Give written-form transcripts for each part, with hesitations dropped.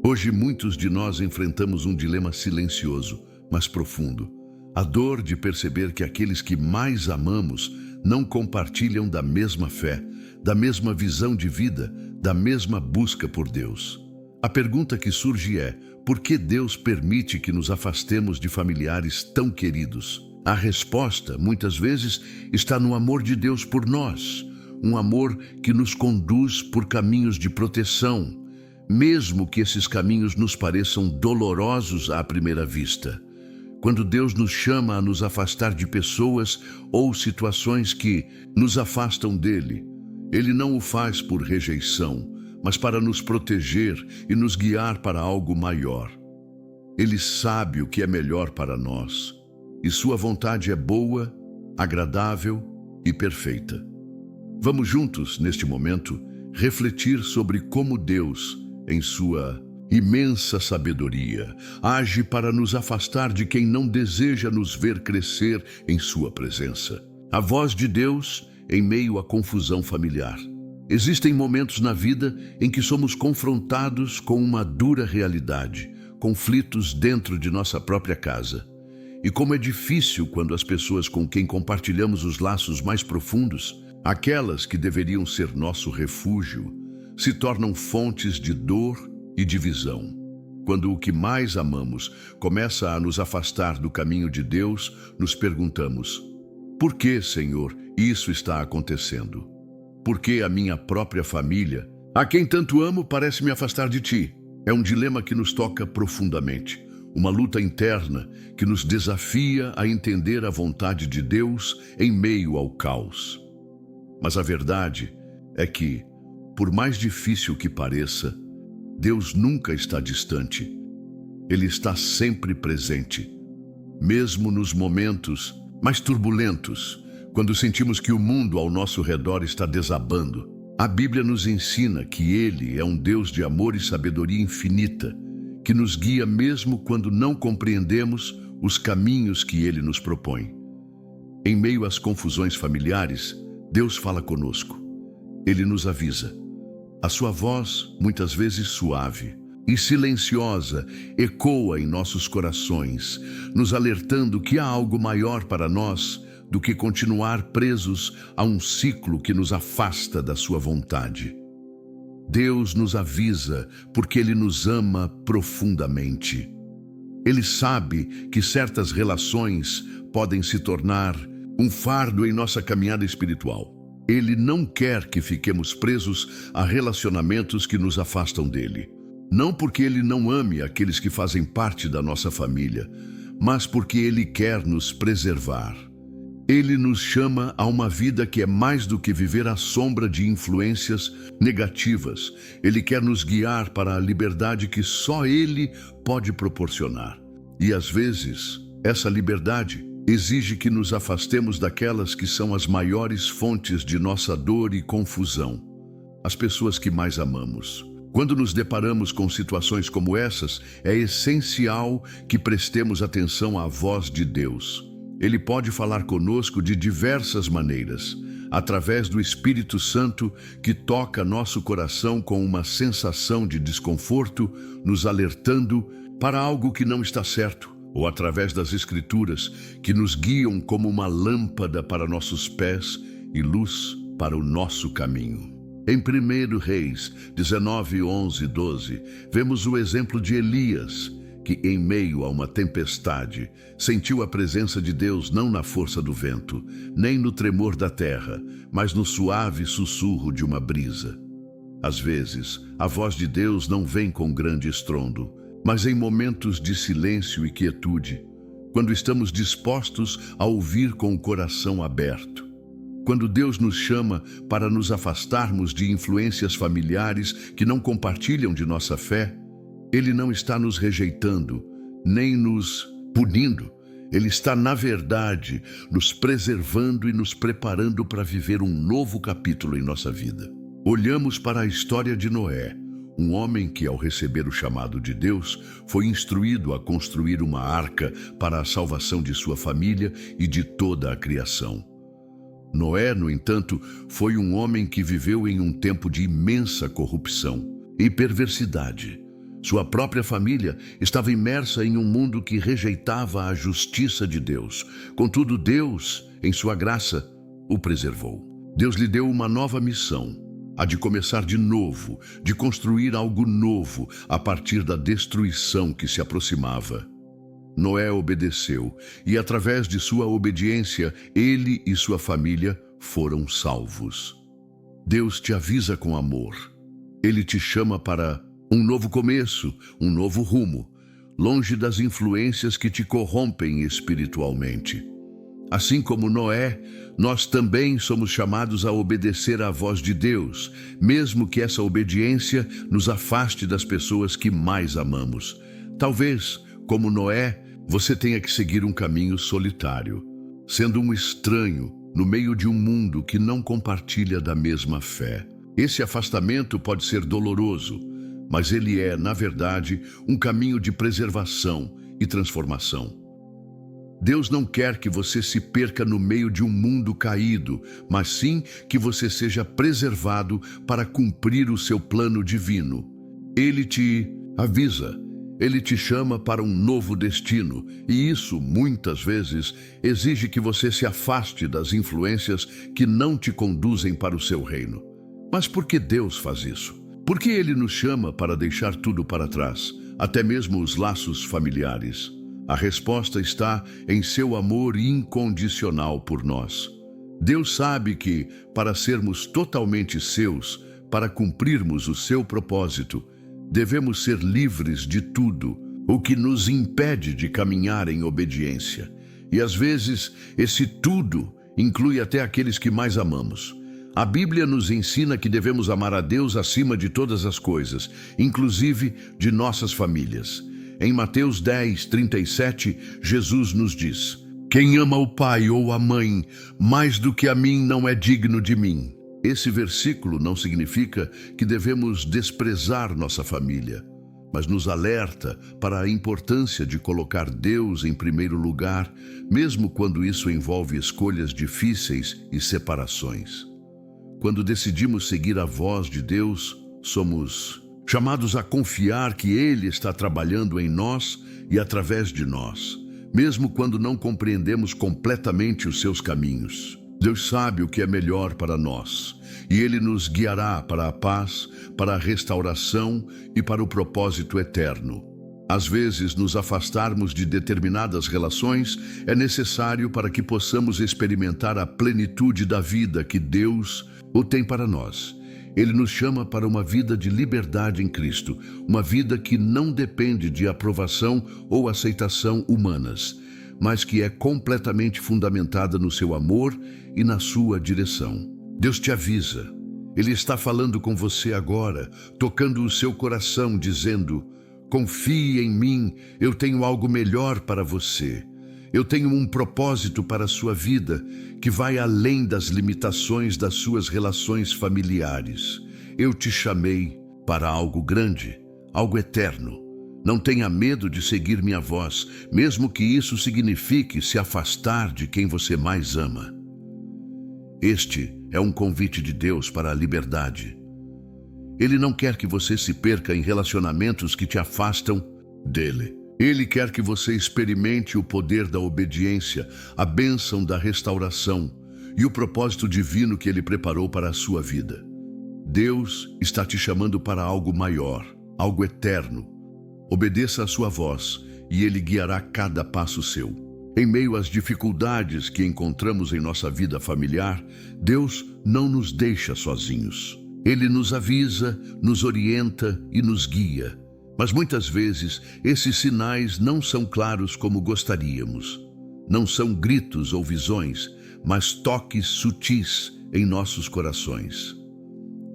Hoje muitos de nós enfrentamos um dilema silencioso, mas profundo. A dor de perceber que aqueles que mais amamos não compartilham da mesma fé, da mesma visão de vida, da mesma busca por Deus. A pergunta que surge é: por que Deus permite que nos afastemos de familiares tão queridos? A resposta, muitas vezes, está no amor de Deus por nós, um amor que nos conduz por caminhos de proteção, mesmo que esses caminhos nos pareçam dolorosos à primeira vista. Quando Deus nos chama a nos afastar de pessoas ou situações que nos afastam dele, Ele não o faz por rejeição, mas para nos proteger e nos guiar para algo maior. Ele sabe o que é melhor para nós, e sua vontade é boa, agradável e perfeita. Vamos juntos, neste momento, refletir sobre como Deus, em sua imensa sabedoria, age para nos afastar de quem não deseja nos ver crescer em sua presença. A voz de Deus em meio à confusão familiar. Existem momentos na vida em que somos confrontados com uma dura realidade, conflitos dentro de nossa própria casa. E como é difícil quando as pessoas com quem compartilhamos os laços mais profundos, aquelas que deveriam ser nosso refúgio, se tornam fontes de dor e divisão. Quando o que mais amamos começa a nos afastar do caminho de Deus, nos perguntamos: por que, Senhor, isso está acontecendo? Por que a minha própria família, a quem tanto amo, parece me afastar de ti? É um dilema que nos toca profundamente, uma luta interna que nos desafia a entender a vontade de Deus em meio ao caos. Mas a verdade é que, por mais difícil que pareça, Deus nunca está distante. Ele está sempre presente, mesmo nos momentos mais turbulentos, quando sentimos que o mundo ao nosso redor está desabando. A Bíblia nos ensina que Ele é um Deus de amor e sabedoria infinita, que nos guia mesmo quando não compreendemos os caminhos que Ele nos propõe. Em meio às confusões familiares, Deus fala conosco. Ele nos avisa. A sua voz, muitas vezes suave e silenciosa, ecoa em nossos corações, nos alertando que há algo maior para nós do que continuar presos a um ciclo que nos afasta da sua vontade. Deus nos avisa porque Ele nos ama profundamente. Ele sabe que certas relações podem se tornar um fardo em nossa caminhada espiritual. Ele não quer que fiquemos presos a relacionamentos que nos afastam dele. Não porque Ele não ame aqueles que fazem parte da nossa família, mas porque Ele quer nos preservar. Ele nos chama a uma vida que é mais do que viver à sombra de influências negativas. Ele quer nos guiar para a liberdade que só Ele pode proporcionar. E às vezes, essa liberdade exige que nos afastemos daquelas que são as maiores fontes de nossa dor e confusão, as pessoas que mais amamos. Quando nos deparamos com situações como essas, é essencial que prestemos atenção à voz de Deus. Ele pode falar conosco de diversas maneiras, através do Espírito Santo que toca nosso coração com uma sensação de desconforto, nos alertando para algo que não está certo, ou através das Escrituras que nos guiam como uma lâmpada para nossos pés e luz para o nosso caminho. Em 1 Reis 19, 11 e 12, vemos o exemplo de Elias, que em meio a uma tempestade, sentiu a presença de Deus não na força do vento, nem no tremor da terra, mas no suave sussurro de uma brisa. Às vezes, a voz de Deus não vem com grande estrondo, mas em momentos de silêncio e quietude, quando estamos dispostos a ouvir com o coração aberto. Quando Deus nos chama para nos afastarmos de influências familiares que não compartilham de nossa fé, Ele não está nos rejeitando, nem nos punindo. Ele está, na verdade, nos preservando e nos preparando para viver um novo capítulo em nossa vida. Olhamos para a história de Noé, um homem que, ao receber o chamado de Deus, foi instruído a construir uma arca para a salvação de sua família e de toda a criação. Noé, no entanto, foi um homem que viveu em um tempo de imensa corrupção e perversidade. Sua própria família estava imersa em um mundo que rejeitava a justiça de Deus. Contudo, Deus, em sua graça, o preservou. Deus lhe deu uma nova missão, a de começar de novo, de construir algo novo a partir da destruição que se aproximava. Noé obedeceu e, através de sua obediência, ele e sua família foram salvos. Deus te avisa com amor. Ele te chama para um novo começo, um novo rumo, longe das influências que te corrompem espiritualmente. Assim como Noé, nós também somos chamados a obedecer à voz de Deus, mesmo que essa obediência nos afaste das pessoas que mais amamos. Talvez, como Noé, você tenha que seguir um caminho solitário, sendo um estranho no meio de um mundo que não compartilha da mesma fé. Esse afastamento pode ser doloroso, mas ele é, na verdade, um caminho de preservação e transformação. Deus não quer que você se perca no meio de um mundo caído, mas sim que você seja preservado para cumprir o seu plano divino. Ele te avisa, ele te chama para um novo destino, e isso, muitas vezes, exige que você se afaste das influências que não te conduzem para o seu reino. Mas por que Deus faz isso? Por que Ele nos chama para deixar tudo para trás, até mesmo os laços familiares? A resposta está em seu amor incondicional por nós. Deus sabe que, para sermos totalmente seus, para cumprirmos o seu propósito, devemos ser livres de tudo o que nos impede de caminhar em obediência. E às vezes, esse tudo inclui até aqueles que mais amamos. A Bíblia nos ensina que devemos amar a Deus acima de todas as coisas, inclusive de nossas famílias. Em Mateus 10:37, Jesus nos diz: "Quem ama o pai ou a mãe mais do que a mim não é digno de mim." Esse versículo não significa que devemos desprezar nossa família, mas nos alerta para a importância de colocar Deus em primeiro lugar, mesmo quando isso envolve escolhas difíceis e separações. Quando decidimos seguir a voz de Deus, somos chamados a confiar que Ele está trabalhando em nós e através de nós, mesmo quando não compreendemos completamente os seus caminhos. Deus sabe o que é melhor para nós, e Ele nos guiará para a paz, para a restauração e para o propósito eterno. Às vezes, nos afastarmos de determinadas relações é necessário para que possamos experimentar a plenitude da vida que Deus tem para nós. Ele nos chama para uma vida de liberdade em Cristo, uma vida que não depende de aprovação ou aceitação humanas, mas que é completamente fundamentada no seu amor e na sua direção. Deus te avisa. Ele está falando com você agora, tocando o seu coração, dizendo: "Confie em mim, eu tenho algo melhor para você. Eu tenho um propósito para a sua vida que vai além das limitações das suas relações familiares. Eu te chamei para algo grande, algo eterno. Não tenha medo de seguir minha voz, mesmo que isso signifique se afastar de quem você mais ama." Este é um convite de Deus para a liberdade. Ele não quer que você se perca em relacionamentos que te afastam dele. Ele quer que você experimente o poder da obediência, a bênção da restauração e o propósito divino que Ele preparou para a sua vida. Deus está te chamando para algo maior, algo eterno. Obedeça a sua voz e Ele guiará cada passo seu. Em meio às dificuldades que encontramos em nossa vida familiar, Deus não nos deixa sozinhos. Ele nos avisa, nos orienta e nos guia. Mas muitas vezes esses sinais não são claros como gostaríamos. Não são gritos ou visões, mas toques sutis em nossos corações.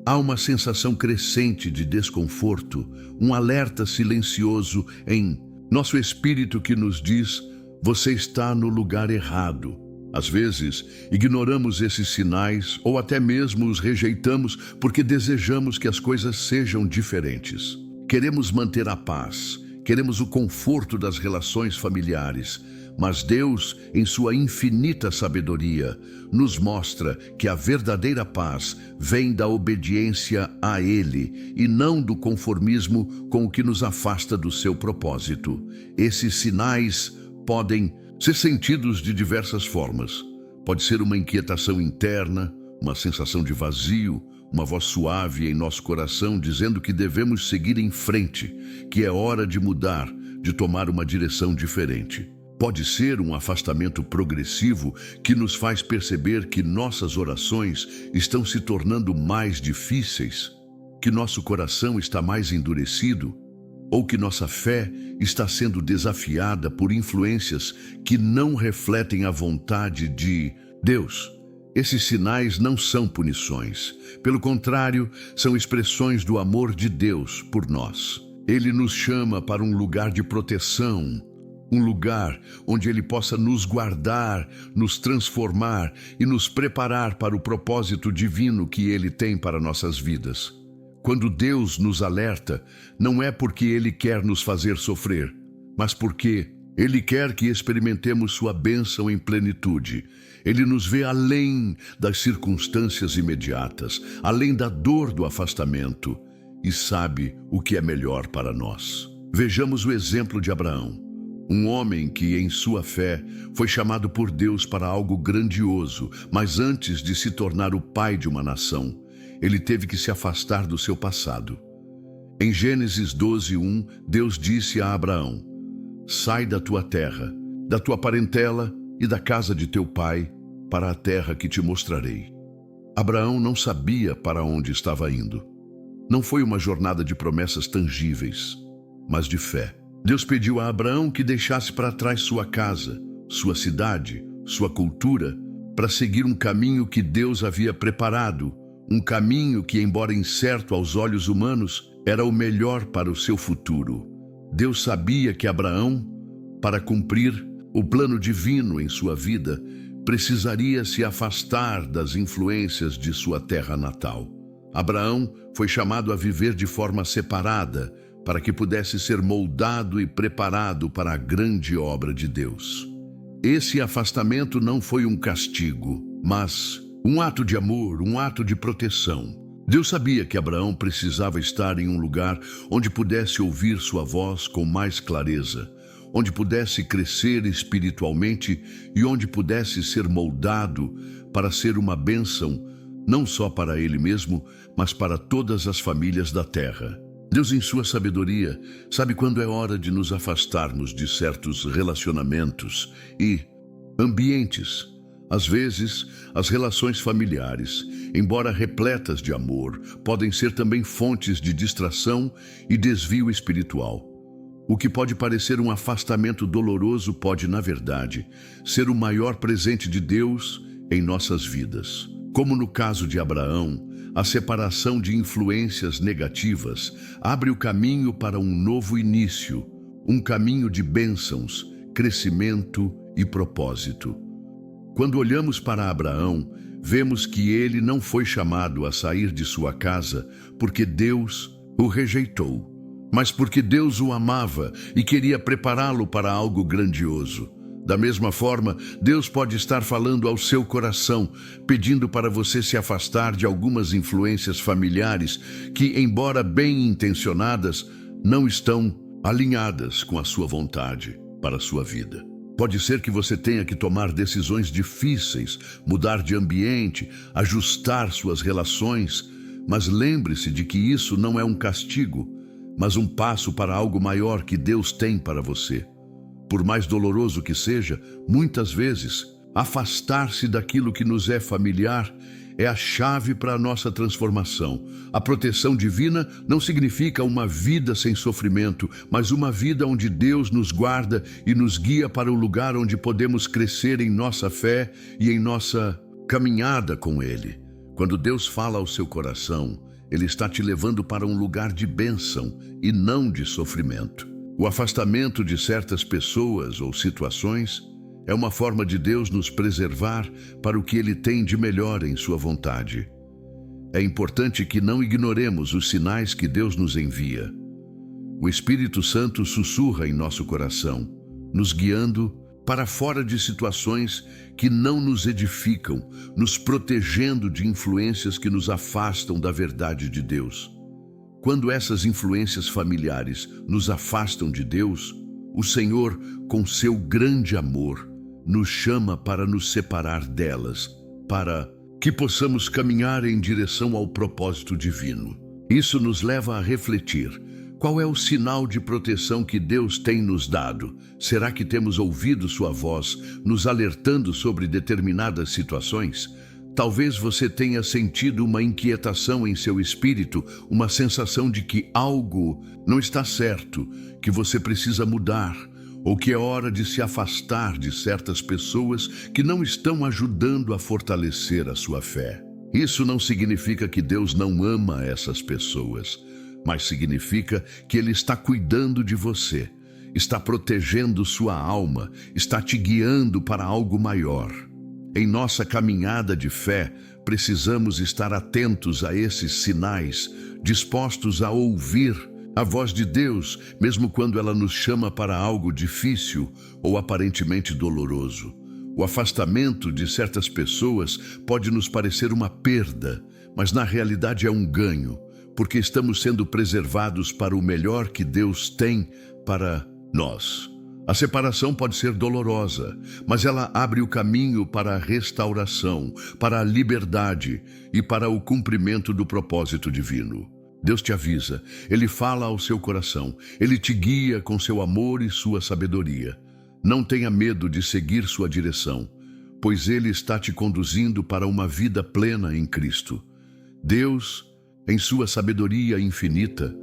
Há uma sensação crescente de desconforto, um alerta silencioso em nosso espírito que nos diz: "Você está no lugar errado." Às vezes, ignoramos esses sinais ou até mesmo os rejeitamos porque desejamos que as coisas sejam diferentes. Queremos manter a paz, queremos o conforto das relações familiares, Mas Deus, em sua infinita sabedoria, nos mostra que a verdadeira paz vem da obediência a Ele e não do conformismo com o que nos afasta do seu propósito. Esses sinais podem ser sentidos de diversas formas. Pode ser uma inquietação interna, uma sensação de vazio, uma voz suave em nosso coração dizendo que devemos seguir em frente, que é hora de mudar, de tomar uma direção diferente. Pode ser um afastamento progressivo que nos faz perceber que nossas orações estão se tornando mais difíceis, que nosso coração está mais endurecido, ou que nossa fé está sendo desafiada por influências que não refletem a vontade de Deus. Esses sinais não são punições. Pelo contrário, são expressões do amor de Deus por nós. Ele nos chama para um lugar de proteção, um lugar onde Ele possa nos guardar, nos transformar e nos preparar para o propósito divino que Ele tem para nossas vidas. Quando Deus nos alerta, não é porque Ele quer nos fazer sofrer, mas porque Ele quer que experimentemos sua bênção em plenitude. Ele nos vê além das circunstâncias imediatas, além da dor do afastamento, e sabe o que é melhor para nós. Vejamos o exemplo de Abraão, um homem que, em sua fé, foi chamado por Deus para algo grandioso, mas antes de se tornar o pai de uma nação, ele teve que se afastar do seu passado. Em Gênesis 12:1, Deus disse a Abraão: sai da tua terra, da tua parentela e da casa de teu pai, para a terra que te mostrarei. Abraão não sabia para onde estava indo. Não foi uma jornada de promessas tangíveis, mas de fé. Deus pediu a Abraão que deixasse para trás sua casa, sua cidade, sua cultura, para seguir um caminho que Deus havia preparado, um caminho que, embora incerto aos olhos humanos, era o melhor para o seu futuro. Deus sabia que Abraão, para cumprir o plano divino em sua vida, precisaria se afastar das influências de sua terra natal. Abraão foi chamado a viver de forma separada, para que pudesse ser moldado e preparado para a grande obra de Deus. Esse afastamento não foi um castigo, mas um ato de amor, um ato de proteção. Deus sabia que Abraão precisava estar em um lugar onde pudesse ouvir sua voz com mais clareza, onde pudesse crescer espiritualmente e onde pudesse ser moldado para ser uma bênção, não só para ele mesmo, mas para todas as famílias da terra. Deus, em sua sabedoria, sabe quando é hora de nos afastarmos de certos relacionamentos e ambientes. Às vezes, as relações familiares, embora repletas de amor, podem ser também fontes de distração e desvio espiritual. O que pode parecer um afastamento doloroso pode, na verdade, ser o maior presente de Deus em nossas vidas. Como no caso de Abraão, a separação de influências negativas abre o caminho para um novo início, um caminho de bênçãos, crescimento e propósito. Quando olhamos para Abraão, vemos que ele não foi chamado a sair de sua casa porque Deus o rejeitou, mas porque Deus o amava e queria prepará-lo para algo grandioso. Da mesma forma, Deus pode estar falando ao seu coração, pedindo para você se afastar de algumas influências familiares que, embora bem intencionadas, não estão alinhadas com a sua vontade para a sua vida. Pode ser que você tenha que tomar decisões difíceis, mudar de ambiente, ajustar suas relações, mas lembre-se de que isso não é um castigo, mas um passo para algo maior que Deus tem para você. Por mais doloroso que seja, muitas vezes, afastar-se daquilo que nos é familiar é a chave para a nossa transformação. A proteção divina não significa uma vida sem sofrimento, mas uma vida onde Deus nos guarda e nos guia para o lugar onde podemos crescer em nossa fé e em nossa caminhada com Ele. Quando Deus fala ao seu coração, Ele está te levando para um lugar de bênção e não de sofrimento. O afastamento de certas pessoas ou situações é uma forma de Deus nos preservar para o que Ele tem de melhor em sua vontade. É importante que não ignoremos os sinais que Deus nos envia. O Espírito Santo sussurra em nosso coração, nos guiando para fora de situações que não nos edificam, nos protegendo de influências que nos afastam da verdade de Deus. Quando essas influências familiares nos afastam de Deus, o Senhor, com seu grande amor, nos chama para nos separar delas, para que possamos caminhar em direção ao propósito divino. Isso nos leva a refletir: qual é o sinal de proteção que Deus tem nos dado? Será que temos ouvido sua voz nos alertando sobre determinadas situações? Talvez você tenha sentido uma inquietação em seu espírito, uma sensação de que algo não está certo, que você precisa mudar, ou que é hora de se afastar de certas pessoas que não estão ajudando a fortalecer a sua fé. Isso não significa que Deus não ama essas pessoas, mas significa que Ele está cuidando de você, está protegendo sua alma, está te guiando para algo maior. Em nossa caminhada de fé, precisamos estar atentos a esses sinais, dispostos a ouvir a voz de Deus, mesmo quando ela nos chama para algo difícil ou aparentemente doloroso. O afastamento de certas pessoas pode nos parecer uma perda, mas na realidade é um ganho, porque estamos sendo preservados para o melhor que Deus tem para nós. A separação pode ser dolorosa, mas ela abre o caminho para a restauração, para a liberdade e para o cumprimento do propósito divino. Deus te avisa, Ele fala ao seu coração, Ele te guia com seu amor e sua sabedoria. Não tenha medo de seguir sua direção, pois Ele está te conduzindo para uma vida plena em Cristo. Deus, em sua sabedoria infinita,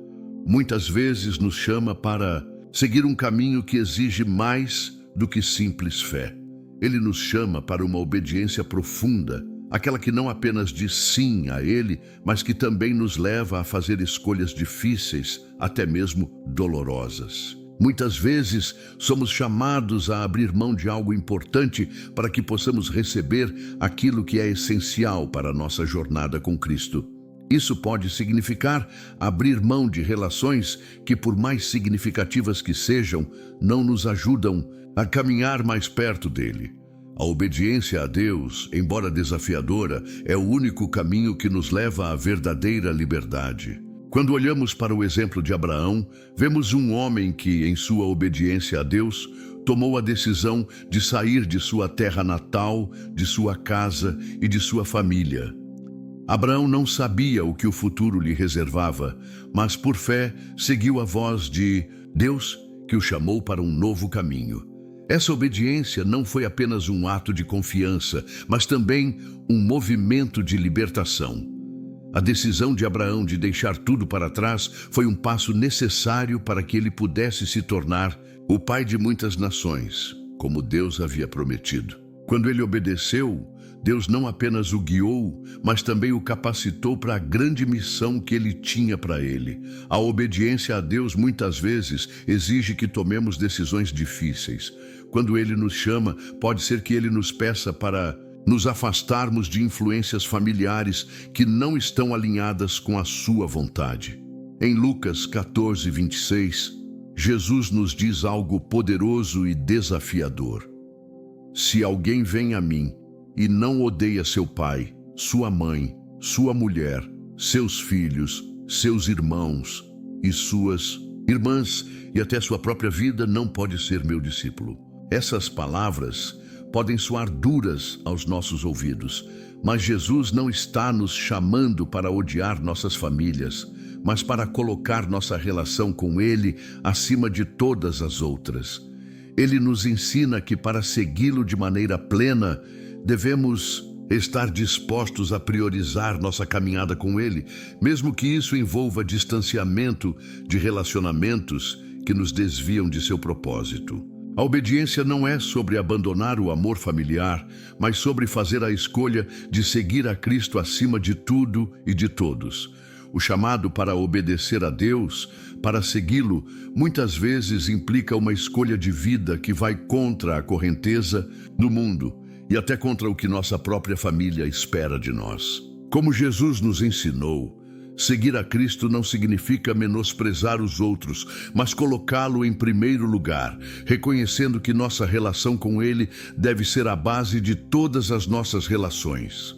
muitas vezes nos chama para seguir um caminho que exige mais do que simples fé. Ele nos chama para uma obediência profunda, aquela que não apenas diz sim a Ele, mas que também nos leva a fazer escolhas difíceis, até mesmo dolorosas. Muitas vezes somos chamados a abrir mão de algo importante para que possamos receber aquilo que é essencial para a nossa jornada com Cristo. Isso pode significar abrir mão de relações que, por mais significativas que sejam, não nos ajudam a caminhar mais perto dele. A obediência a Deus, embora desafiadora, é o único caminho que nos leva à verdadeira liberdade. Quando olhamos para o exemplo de Abraão, vemos um homem que, em sua obediência a Deus, tomou a decisão de sair de sua terra natal, de sua casa e de sua família. Abraão não sabia o que o futuro lhe reservava, mas por fé seguiu a voz de Deus, que o chamou para um novo caminho. Essa obediência não foi apenas um ato de confiança, mas também um movimento de libertação. A decisão de Abraão de deixar tudo para trás foi um passo necessário para que ele pudesse se tornar o pai de muitas nações, como Deus havia prometido. Quando ele obedeceu, Deus não apenas o guiou, mas também o capacitou para a grande missão que ele tinha para ele. A obediência a Deus muitas vezes exige que tomemos decisões difíceis. Quando ele nos chama, pode ser que ele nos peça para nos afastarmos de influências familiares que não estão alinhadas com a sua vontade. Em Lucas 14:26, Jesus nos diz algo poderoso e desafiador. Se alguém vem a mim e não odeia seu pai, sua mãe, sua mulher, seus filhos, seus irmãos e suas irmãs e até sua própria vida, não pode ser meu discípulo. Essas palavras podem soar duras aos nossos ouvidos, mas Jesus não está nos chamando para odiar nossas famílias, mas para colocar nossa relação com Ele acima de todas as outras. Ele nos ensina que para segui-lo de maneira plena, devemos estar dispostos a priorizar nossa caminhada com Ele, mesmo que isso envolva distanciamento de relacionamentos que nos desviam de seu propósito. A obediência não é sobre abandonar o amor familiar, mas sobre fazer a escolha de seguir a Cristo acima de tudo e de todos. O chamado para obedecer a Deus, para segui-lo, muitas vezes implica uma escolha de vida que vai contra a correnteza do mundo e até contra o que nossa própria família espera de nós. Como Jesus nos ensinou, Seguir a Cristo não significa menosprezar os outros, mas colocá-lo em primeiro lugar, reconhecendo que nossa relação com Ele deve ser a base de todas as nossas relações.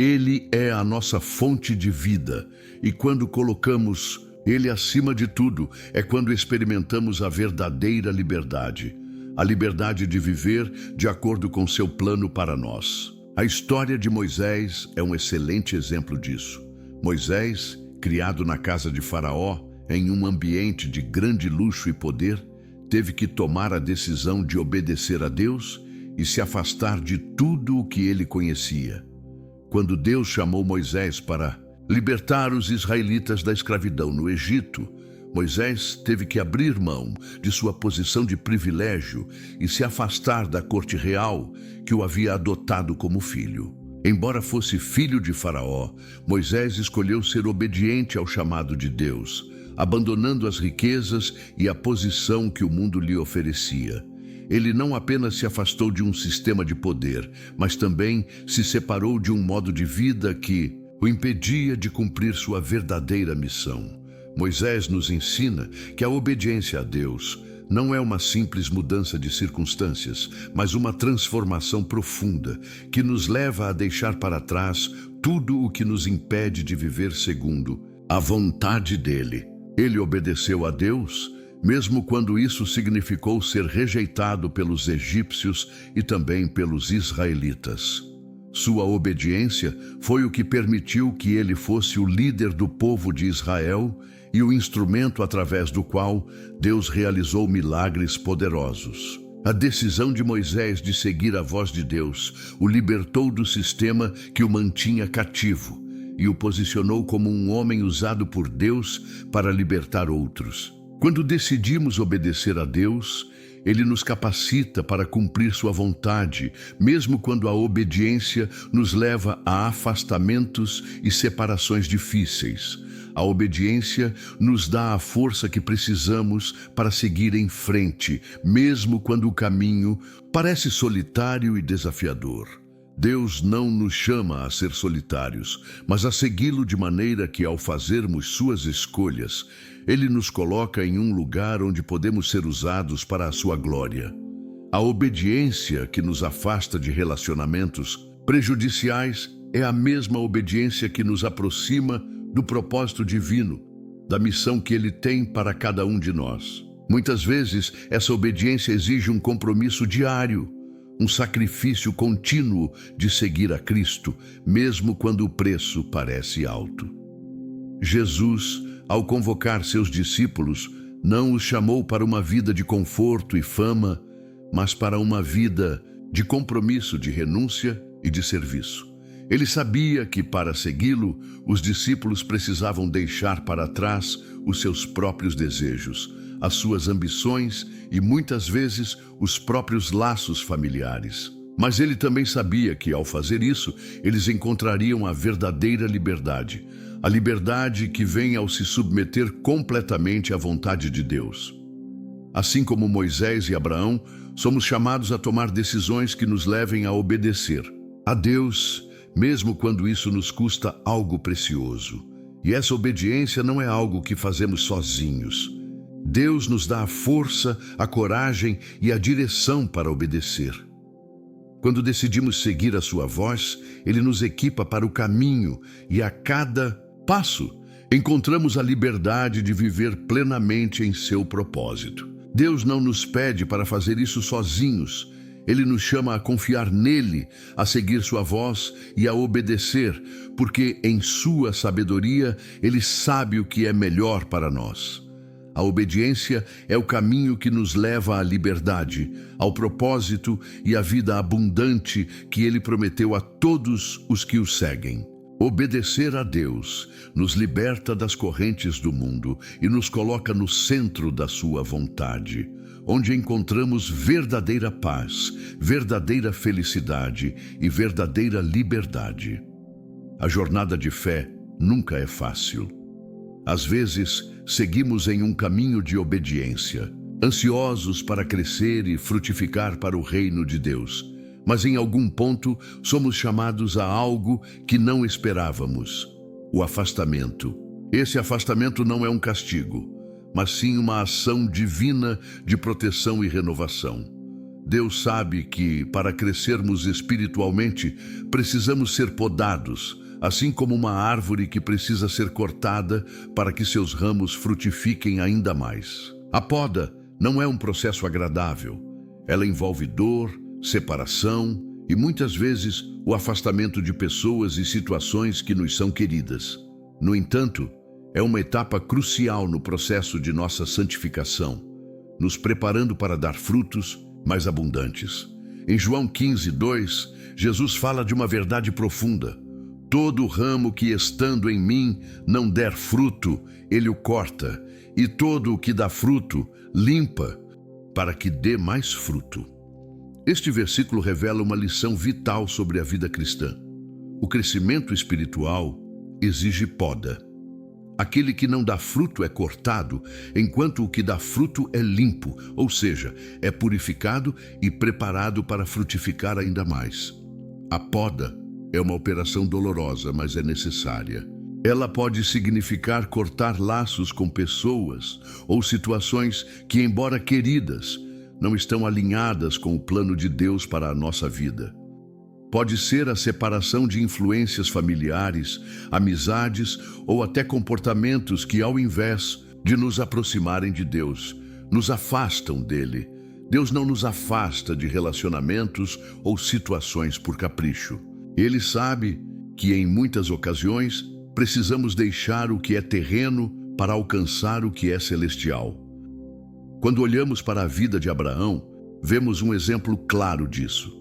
Ele é a nossa fonte de vida, e quando colocamos Ele acima de tudo, é quando experimentamos a verdadeira liberdade. A liberdade de viver de acordo com seu plano para nós. A história de Moisés é um excelente exemplo disso. Moisés, criado na casa de Faraó, em um ambiente de grande luxo e poder, teve que tomar a decisão de obedecer a Deus e se afastar de tudo o que ele conhecia. Quando Deus chamou Moisés para libertar os israelitas da escravidão no Egito, Moisés teve que abrir mão de sua posição de privilégio e se afastar da corte real que o havia adotado como filho. Embora fosse filho de Faraó, Moisés escolheu ser obediente ao chamado de Deus, abandonando as riquezas e a posição que o mundo lhe oferecia. Ele não apenas se afastou de um sistema de poder, mas também se separou de um modo de vida que o impedia de cumprir sua verdadeira missão. Moisés nos ensina que a obediência a Deus não é uma simples mudança de circunstâncias, mas uma transformação profunda que nos leva a deixar para trás tudo o que nos impede de viver segundo a vontade dele. Ele obedeceu a Deus, mesmo quando isso significou ser rejeitado pelos egípcios e também pelos israelitas. Sua obediência foi o que permitiu que ele fosse o líder do povo de Israel e o instrumento através do qual Deus realizou milagres poderosos. A decisão de Moisés de seguir a voz de Deus o libertou do sistema que o mantinha cativo e o posicionou como um homem usado por Deus para libertar outros. Quando decidimos obedecer a Deus, Ele nos capacita para cumprir sua vontade, mesmo quando a obediência nos leva a afastamentos e separações difíceis. A obediência nos dá a força que precisamos para seguir em frente, mesmo quando o caminho parece solitário e desafiador. Deus não nos chama a ser solitários, mas a segui-lo de maneira que, ao fazermos suas escolhas, Ele nos coloca em um lugar onde podemos ser usados para a sua glória. A obediência que nos afasta de relacionamentos prejudiciais é a mesma obediência que nos aproxima do propósito divino, da missão que Ele tem para cada um de nós. Muitas vezes, essa obediência exige um compromisso diário, um sacrifício contínuo de seguir a Cristo, mesmo quando o preço parece alto. Jesus, ao convocar seus discípulos, não os chamou para uma vida de conforto e fama, mas para uma vida de compromisso, de renúncia e de serviço. Ele sabia que, para segui-lo, os discípulos precisavam deixar para trás os seus próprios desejos, as suas ambições e, muitas vezes, os próprios laços familiares. Mas ele também sabia que, ao fazer isso, eles encontrariam a verdadeira liberdade, a liberdade que vem ao se submeter completamente à vontade de Deus. Assim como Moisés e Abraão, somos chamados a tomar decisões que nos levem a obedecer a Deus, mesmo quando isso nos custa algo precioso. E essa obediência não é algo que fazemos sozinhos. Deus nos dá a força, a coragem e a direção para obedecer. Quando decidimos seguir a sua voz, Ele nos equipa para o caminho e a cada passo encontramos a liberdade de viver plenamente em seu propósito. Deus não nos pede para fazer isso sozinhos. Ele nos chama a confiar nele, a seguir sua voz e a obedecer, porque em sua sabedoria Ele sabe o que é melhor para nós. A obediência é o caminho que nos leva à liberdade, ao propósito e à vida abundante que Ele prometeu a todos os que o seguem. Obedecer a Deus nos liberta das correntes do mundo e nos coloca no centro da sua vontade, onde encontramos verdadeira paz, verdadeira felicidade e verdadeira liberdade. A jornada de fé nunca é fácil. Às vezes, seguimos em um caminho de obediência, ansiosos para crescer e frutificar para o reino de Deus. Mas em algum ponto somos chamados a algo que não esperávamos: o afastamento. Esse afastamento não é um castigo, mas sim uma ação divina de proteção e renovação. Deus sabe que, para crescermos espiritualmente, precisamos ser podados, assim como uma árvore que precisa ser cortada para que seus ramos frutifiquem ainda mais. A poda não é um processo agradável. Ela envolve dor, separação e muitas vezes o afastamento de pessoas e situações que nos são queridas. No entanto, é uma etapa crucial no processo de nossa santificação, nos preparando para dar frutos mais abundantes. Em João 15:2, Jesus fala de uma verdade profunda. Todo ramo que estando em mim não der fruto, ele o corta, e todo o que dá fruto, limpa, para que dê mais fruto. Este versículo revela uma lição vital sobre a vida cristã. O crescimento espiritual exige poda. Aquele que não dá fruto é cortado, enquanto o que dá fruto é limpo, ou seja, é purificado e preparado para frutificar ainda mais. A poda é uma operação dolorosa, mas é necessária. Ela pode significar cortar laços com pessoas ou situações que, embora queridas, não estão alinhadas com o plano de Deus para a nossa vida. Pode ser a separação de influências familiares, amizades ou até comportamentos que, ao invés de nos aproximarem de Deus, nos afastam dele. Deus não nos afasta de relacionamentos ou situações por capricho. Ele sabe que, em muitas ocasiões, precisamos deixar o que é terreno para alcançar o que é celestial. Quando olhamos para a vida de Abraão, vemos um exemplo claro disso.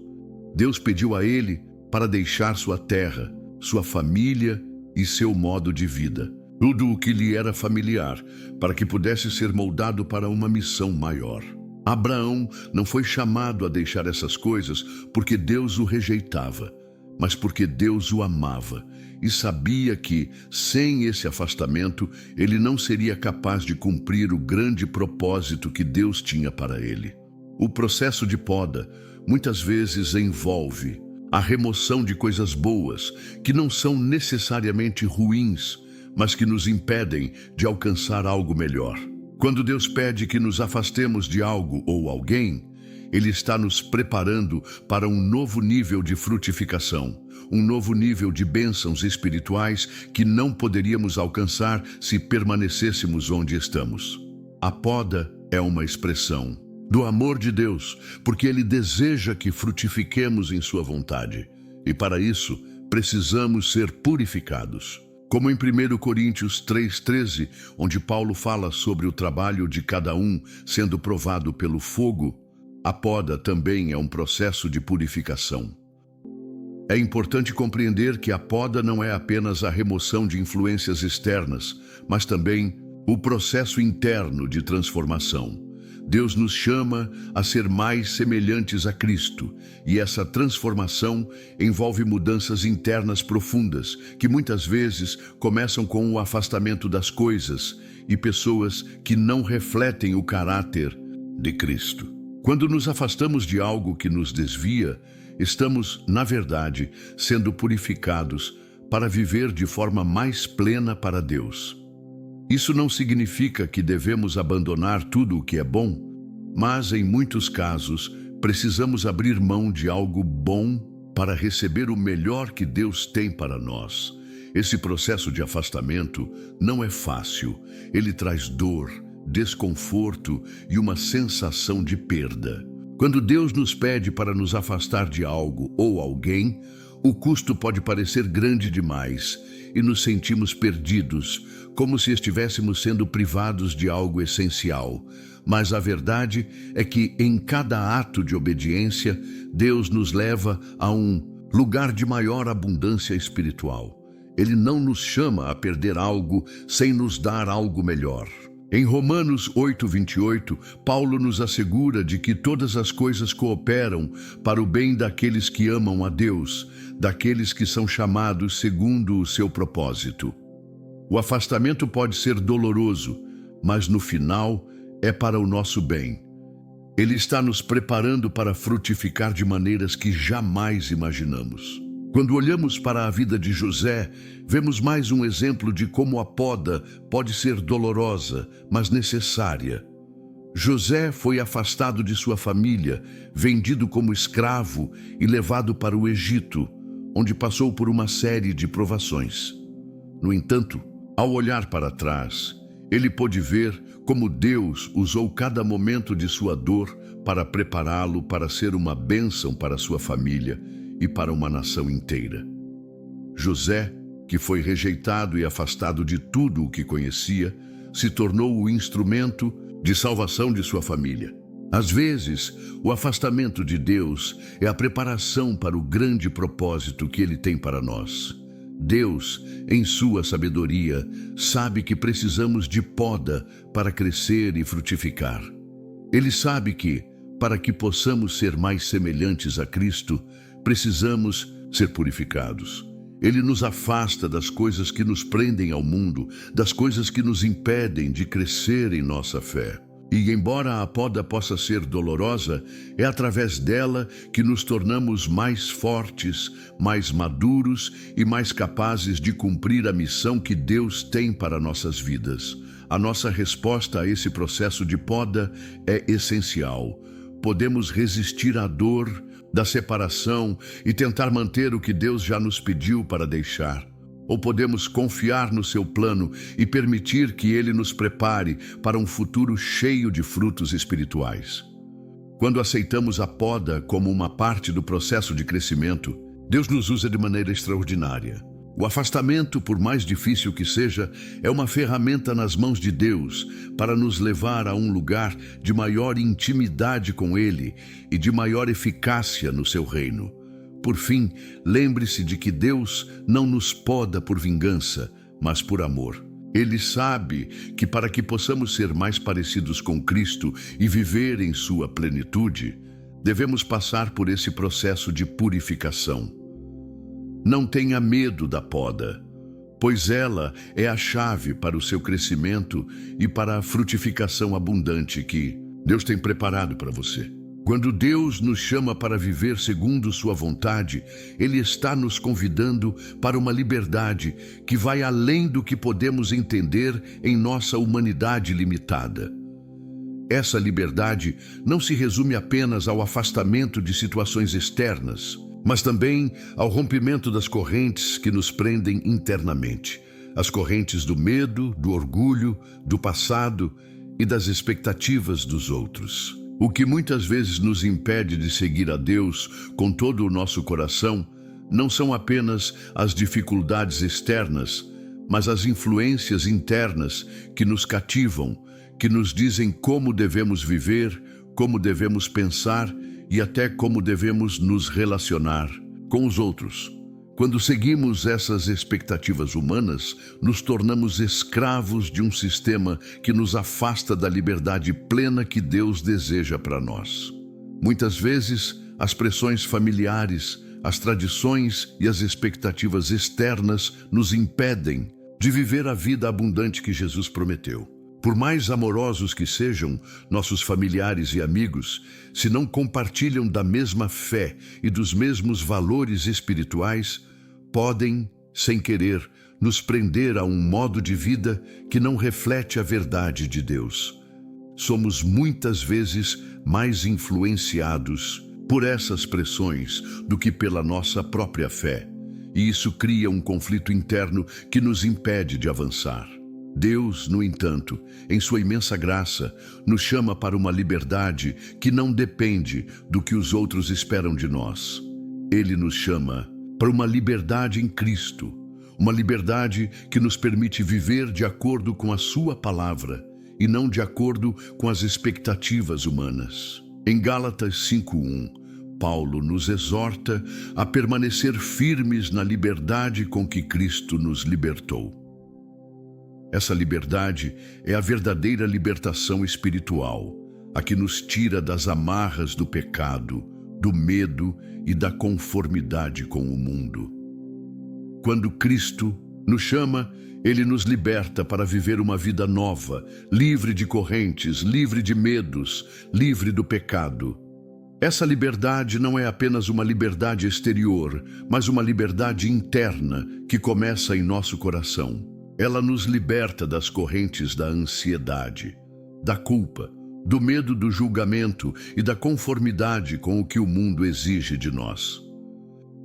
Deus pediu a ele para deixar sua terra, sua família e seu modo de vida, tudo o que lhe era familiar, para que pudesse ser moldado para uma missão maior. Abraão não foi chamado a deixar essas coisas porque Deus o rejeitava, mas porque Deus o amava e sabia que, sem esse afastamento, ele não seria capaz de cumprir o grande propósito que Deus tinha para ele. O processo de poda muitas vezes envolve a remoção de coisas boas, que não são necessariamente ruins, mas que nos impedem de alcançar algo melhor. Quando Deus pede que nos afastemos de algo ou alguém, Ele está nos preparando para um novo nível de frutificação, um novo nível de bênçãos espirituais que não poderíamos alcançar se permanecêssemos onde estamos. A poda é uma expressão do amor de Deus, porque Ele deseja que frutifiquemos em sua vontade. E para isso, precisamos ser purificados. Como em 1 Coríntios 3:13, onde Paulo fala sobre o trabalho de cada um sendo provado pelo fogo, a poda também é um processo de purificação. É importante compreender que a poda não é apenas a remoção de influências externas, mas também o processo interno de transformação. Deus nos chama a ser mais semelhantes a Cristo, e essa transformação envolve mudanças internas profundas, que muitas vezes começam com o afastamento das coisas e pessoas que não refletem o caráter de Cristo. Quando nos afastamos de algo que nos desvia, estamos, na verdade, sendo purificados para viver de forma mais plena para Deus. Isso não significa que devemos abandonar tudo o que é bom, mas, em muitos casos, precisamos abrir mão de algo bom para receber o melhor que Deus tem para nós. Esse processo de afastamento não é fácil. Ele traz dor, desconforto e uma sensação de perda. Quando Deus nos pede para nos afastar de algo ou alguém, o custo pode parecer grande demais e nos sentimos perdidos, como se estivéssemos sendo privados de algo essencial. Mas a verdade é que em cada ato de obediência, Deus nos leva a um lugar de maior abundância espiritual. Ele não nos chama a perder algo sem nos dar algo melhor. Em Romanos 8:28, Paulo nos assegura de que todas as coisas cooperam para o bem daqueles que amam a Deus, daqueles que são chamados segundo o seu propósito. O afastamento pode ser doloroso, mas no final é para o nosso bem. Ele está nos preparando para frutificar de maneiras que jamais imaginamos. Quando olhamos para a vida de José, vemos mais um exemplo de como a poda pode ser dolorosa, mas necessária. José foi afastado de sua família, vendido como escravo e levado para o Egito, onde passou por uma série de provações. No entanto, ao olhar para trás, ele pôde ver como Deus usou cada momento de sua dor para prepará-lo para ser uma bênção para sua família e para uma nação inteira. José, que foi rejeitado e afastado de tudo o que conhecia, se tornou o instrumento de salvação de sua família. Às vezes, o afastamento de Deus é a preparação para o grande propósito que Ele tem para nós. Deus, em sua sabedoria, sabe que precisamos de poda para crescer e frutificar. Ele sabe que, para que possamos ser mais semelhantes a Cristo, precisamos ser purificados. Ele nos afasta das coisas que nos prendem ao mundo, das coisas que nos impedem de crescer em nossa fé. E embora a poda possa ser dolorosa, é através dela que nos tornamos mais fortes, mais maduros e mais capazes de cumprir a missão que Deus tem para nossas vidas. A nossa resposta a esse processo de poda é essencial. Podemos resistir à dor da separação e tentar manter o que Deus já nos pediu para deixar. Ou podemos confiar no seu plano e permitir que Ele nos prepare para um futuro cheio de frutos espirituais. Quando aceitamos a poda como uma parte do processo de crescimento, Deus nos usa de maneira extraordinária. O afastamento, por mais difícil que seja, é uma ferramenta nas mãos de Deus para nos levar a um lugar de maior intimidade com Ele e de maior eficácia no seu reino. Por fim, lembre-se de que Deus não nos poda por vingança, mas por amor. Ele sabe que para que possamos ser mais parecidos com Cristo e viver em sua plenitude, devemos passar por esse processo de purificação. Não tenha medo da poda, pois ela é a chave para o seu crescimento e para a frutificação abundante que Deus tem preparado para você. Quando Deus nos chama para viver segundo sua vontade, Ele está nos convidando para uma liberdade que vai além do que podemos entender em nossa humanidade limitada. Essa liberdade não se resume apenas ao afastamento de situações externas, mas também ao rompimento das correntes que nos prendem internamente. As correntes do medo, do orgulho, do passado e das expectativas dos outros. O que muitas vezes nos impede de seguir a Deus com todo o nosso coração não são apenas as dificuldades externas, mas as influências internas que nos cativam, que nos dizem como devemos viver, como devemos pensar e até como devemos nos relacionar com os outros. Quando seguimos essas expectativas humanas, nos tornamos escravos de um sistema que nos afasta da liberdade plena que Deus deseja para nós. Muitas vezes, as pressões familiares, as tradições e as expectativas externas nos impedem de viver a vida abundante que Jesus prometeu. Por mais amorosos que sejam nossos familiares e amigos, se não compartilham da mesma fé e dos mesmos valores espirituais, podem, sem querer, nos prender a um modo de vida que não reflete a verdade de Deus. Somos muitas vezes mais influenciados por essas pressões do que pela nossa própria fé, e isso cria um conflito interno que nos impede de avançar. Deus, no entanto, em sua imensa graça, nos chama para uma liberdade que não depende do que os outros esperam de nós. Ele nos chama para uma liberdade em Cristo, uma liberdade que nos permite viver de acordo com a sua palavra e não de acordo com as expectativas humanas. Em Gálatas 5:1, Paulo nos exorta a permanecer firmes na liberdade com que Cristo nos libertou. Essa liberdade é a verdadeira libertação espiritual, a que nos tira das amarras do pecado, do medo e da conformidade com o mundo. Quando Cristo nos chama, Ele nos liberta para viver uma vida nova, livre de correntes, livre de medos, livre do pecado. Essa liberdade não é apenas uma liberdade exterior, mas uma liberdade interna que começa em nosso coração. Ela nos liberta das correntes da ansiedade, da culpa, do medo do julgamento e da conformidade com o que o mundo exige de nós.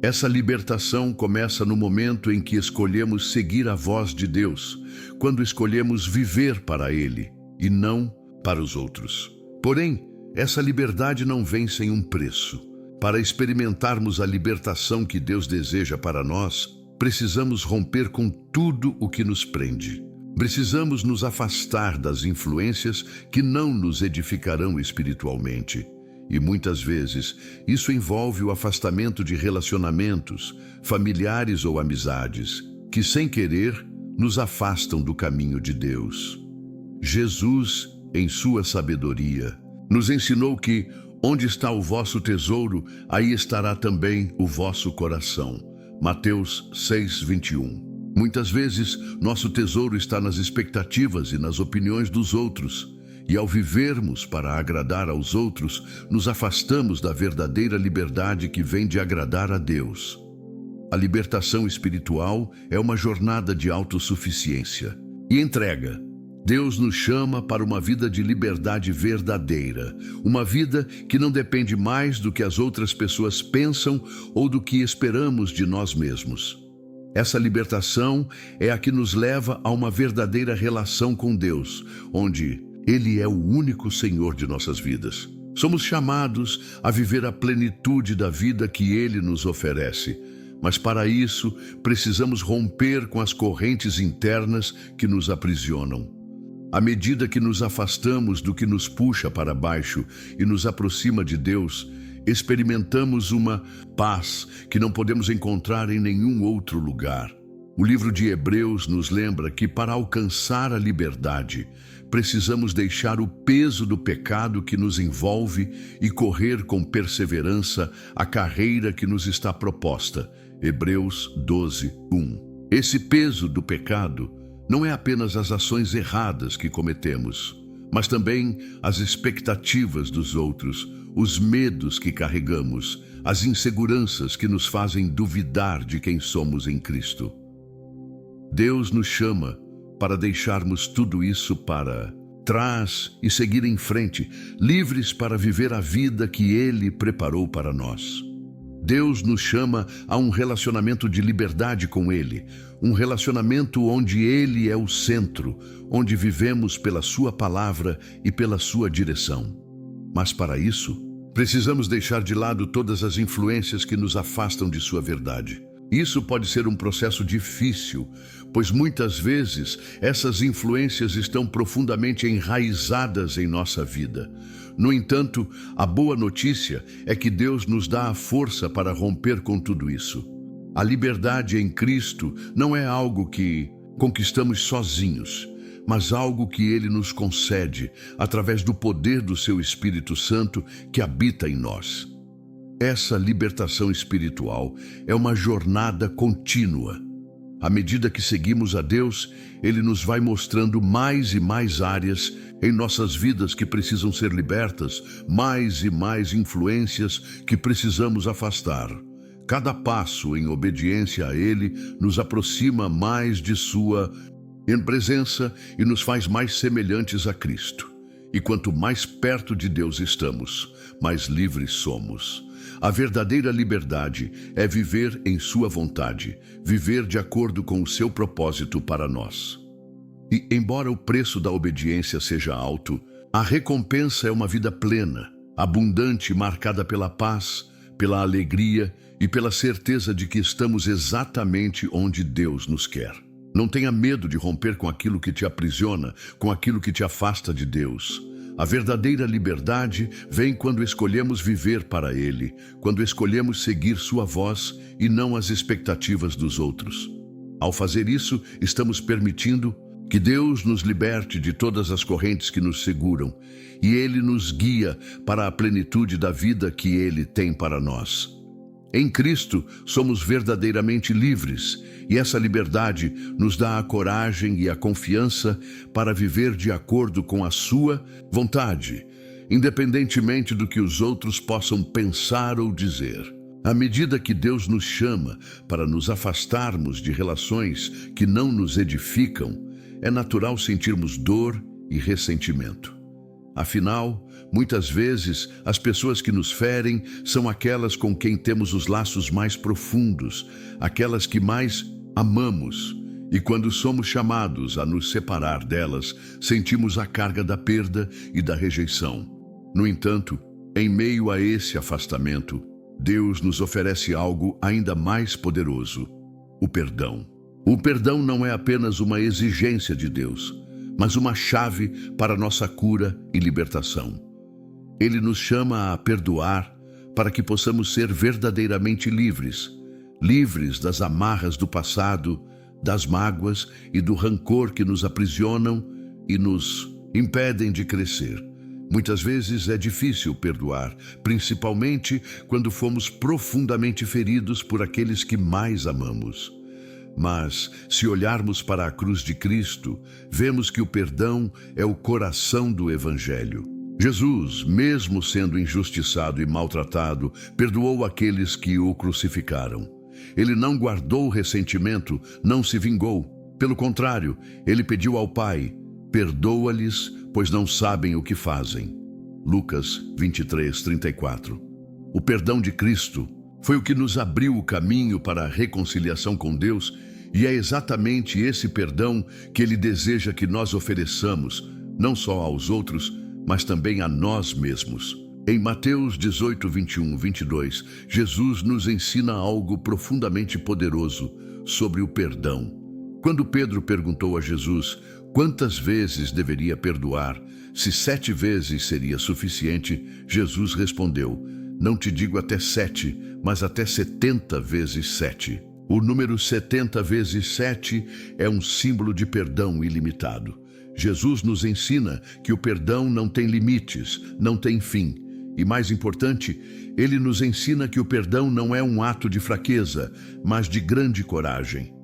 Essa libertação começa no momento em que escolhemos seguir a voz de Deus, quando escolhemos viver para Ele e não para os outros. Porém, essa liberdade não vem sem um preço. Para experimentarmos a libertação que Deus deseja para nós, precisamos romper com tudo o que nos prende. Precisamos nos afastar das influências que não nos edificarão espiritualmente. E muitas vezes, isso envolve o afastamento de relacionamentos, familiares ou amizades, que sem querer nos afastam do caminho de Deus. Jesus, em sua sabedoria, nos ensinou que onde está o vosso tesouro, aí estará também o vosso coração. Mateus 6:21. Muitas vezes, nosso tesouro está nas expectativas e nas opiniões dos outros. E ao vivermos para agradar aos outros, nos afastamos da verdadeira liberdade que vem de agradar a Deus. A libertação espiritual é uma jornada de autossuficiência e entrega. Deus nos chama para uma vida de liberdade verdadeira, uma vida que não depende mais do que as outras pessoas pensam ou do que esperamos de nós mesmos. Essa libertação é a que nos leva a uma verdadeira relação com Deus, onde Ele é o único Senhor de nossas vidas. Somos chamados a viver a plenitude da vida que Ele nos oferece. Mas para isso, precisamos romper com as correntes internas que nos aprisionam. À medida que nos afastamos do que nos puxa para baixo e nos aproxima de Deus, experimentamos uma paz que não podemos encontrar em nenhum outro lugar. O livro de Hebreus nos lembra que para alcançar a liberdade, precisamos deixar o peso do pecado que nos envolve e correr com perseverança a carreira que nos está proposta. Hebreus 12:1. Esse peso do pecado não é apenas as ações erradas que cometemos, mas também as expectativas dos outros, os medos que carregamos, as inseguranças que nos fazem duvidar de quem somos em Cristo. Deus nos chama para deixarmos tudo isso para trás e seguir em frente, livres para viver a vida que Ele preparou para nós. Deus nos chama a um relacionamento de liberdade com Ele, um relacionamento onde Ele é o centro, onde vivemos pela Sua palavra e pela Sua direção. Mas para isso, precisamos deixar de lado todas as influências que nos afastam de Sua verdade. Isso pode ser um processo difícil, pois muitas vezes essas influências estão profundamente enraizadas em nossa vida. No entanto, a boa notícia é que Deus nos dá a força para romper com tudo isso. A liberdade em Cristo não é algo que conquistamos sozinhos, mas algo que Ele nos concede através do poder do Seu Espírito Santo que habita em nós. Essa libertação espiritual é uma jornada contínua. À medida que seguimos a Deus, Ele nos vai mostrando mais e mais áreas em nossas vidas que precisam ser libertas, mais e mais influências que precisamos afastar. Cada passo em obediência a Ele nos aproxima mais de Sua presença e nos faz mais semelhantes a Cristo. E quanto mais perto de Deus estamos, mais livres somos. A verdadeira liberdade é viver em Sua vontade, viver de acordo com o Seu propósito para nós. E, embora o preço da obediência seja alto, a recompensa é uma vida plena, abundante, marcada pela paz, pela alegria e pela certeza de que estamos exatamente onde Deus nos quer. Não tenha medo de romper com aquilo que te aprisiona, com aquilo que te afasta de Deus. A verdadeira liberdade vem quando escolhemos viver para Ele, quando escolhemos seguir Sua voz e não as expectativas dos outros. Ao fazer isso, estamos permitindo que Deus nos liberte de todas as correntes que nos seguram e Ele nos guia para a plenitude da vida que Ele tem para nós. Em Cristo, somos verdadeiramente livres e essa liberdade nos dá a coragem e a confiança para viver de acordo com a Sua vontade. independentemente do que os outros possam pensar ou dizer. À medida que Deus nos chama para nos afastarmos de relações que não nos edificam, é natural sentirmos dor e ressentimento. Afinal, muitas vezes, as pessoas que nos ferem são aquelas com quem temos os laços mais profundos, aquelas que mais amamos. E quando somos chamados a nos separar delas, sentimos a carga da perda e da rejeição. No entanto, em meio a esse afastamento, Deus nos oferece algo ainda mais poderoso: o perdão. O perdão não é apenas uma exigência de Deus, mas uma chave para nossa cura e libertação. Ele nos chama a perdoar para que possamos ser verdadeiramente livres, livres das amarras do passado, das mágoas e do rancor que nos aprisionam e nos impedem de crescer. Muitas vezes é difícil perdoar, principalmente quando fomos profundamente feridos por aqueles que mais amamos. Mas, se olharmos para a cruz de Cristo, vemos que o perdão é o coração do Evangelho. Jesus, mesmo sendo injustiçado e maltratado, perdoou aqueles que o crucificaram. Ele não guardou ressentimento, não se vingou. Pelo contrário, ele pediu ao Pai: perdoa-lhes, pois não sabem o que fazem. Lucas 23:34. O perdão de Cristo foi o que nos abriu o caminho para a reconciliação com Deus, e é exatamente esse perdão que Ele deseja que nós ofereçamos, não só aos outros, mas também a nós mesmos. Em Mateus 18:21-22, Jesus nos ensina algo profundamente poderoso sobre o perdão. Quando Pedro perguntou a Jesus quantas vezes deveria perdoar, se 7 vezes seria suficiente, Jesus respondeu: não te digo até 7, mas até 70 vezes 7. O número 70 vezes 7 é um símbolo de perdão ilimitado. Jesus nos ensina que o perdão não tem limites, não tem fim. E mais importante, ele nos ensina que o perdão não é um ato de fraqueza, mas de grande coragem.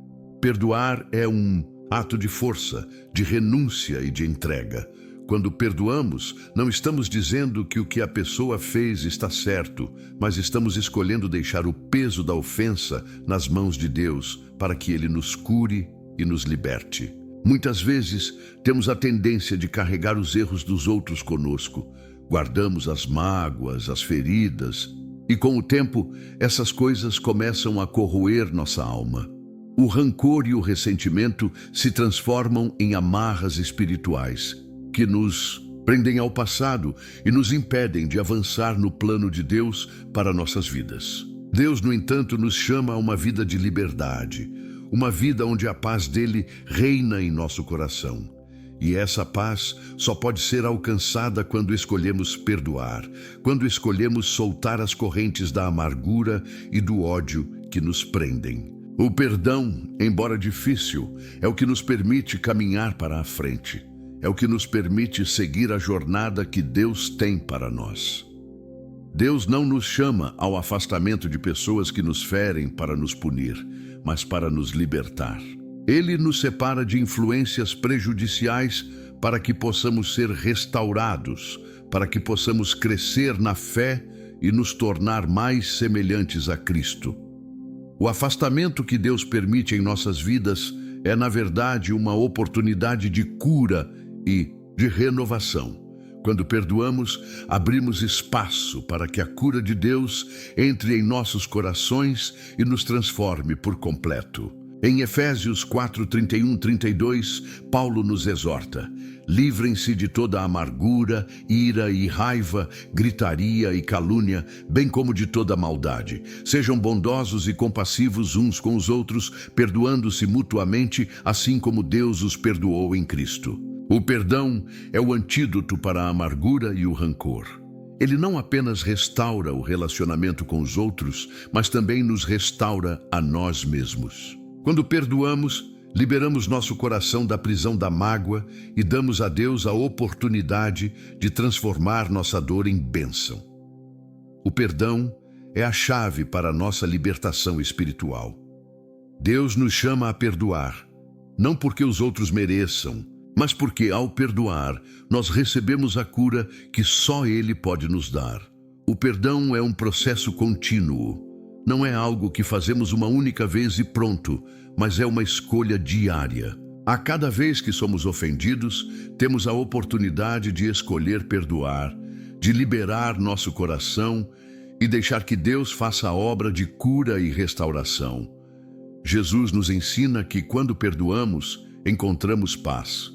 Perdoar é um ato de força, de renúncia e de entrega. Quando perdoamos, não estamos dizendo que o que a pessoa fez está certo, mas estamos escolhendo deixar o peso da ofensa nas mãos de Deus para que Ele nos cure e nos liberte. Muitas vezes, temos a tendência de carregar os erros dos outros conosco. Guardamos as mágoas, as feridas, e com o tempo, essas coisas começam a corroer nossa alma. O rancor e o ressentimento se transformam em amarras espirituais, que nos prendem ao passado e nos impedem de avançar no plano de Deus para nossas vidas. Deus, no entanto, nos chama a uma vida de liberdade, uma vida onde a paz dele reina em nosso coração. E essa paz só pode ser alcançada quando escolhemos perdoar, quando escolhemos soltar as correntes da amargura e do ódio que nos prendem. O perdão, embora difícil, é o que nos permite caminhar para a frente. É o que nos permite seguir a jornada que Deus tem para nós. Deus não nos chama ao afastamento de pessoas que nos ferem para nos punir, mas para nos libertar. Ele nos separa de influências prejudiciais para que possamos ser restaurados, para que possamos crescer na fé e nos tornar mais semelhantes a Cristo. O afastamento que Deus permite em nossas vidas é, na verdade, uma oportunidade de cura e de renovação. Quando perdoamos, abrimos espaço para que a cura de Deus entre em nossos corações e nos transforme por completo. Em Efésios 4:31-32, Paulo nos exorta: livrem-se de toda amargura, ira e raiva, gritaria e calúnia, bem como de toda maldade. Sejam bondosos e compassivos uns com os outros, perdoando-se mutuamente, assim como Deus os perdoou em Cristo. O perdão é o antídoto para a amargura e o rancor. Ele não apenas restaura o relacionamento com os outros, mas também nos restaura a nós mesmos. Quando perdoamos, liberamos nosso coração da prisão da mágoa e damos a Deus a oportunidade de transformar nossa dor em bênção. O perdão é a chave para a nossa libertação espiritual. Deus nos chama a perdoar, não porque os outros mereçam, mas porque, ao perdoar, nós recebemos a cura que só Ele pode nos dar. O perdão é um processo contínuo. Não é algo que fazemos uma única vez e pronto, mas é uma escolha diária. A cada vez que somos ofendidos, temos a oportunidade de escolher perdoar, de liberar nosso coração e deixar que Deus faça a obra de cura e restauração. Jesus nos ensina que quando perdoamos, encontramos paz.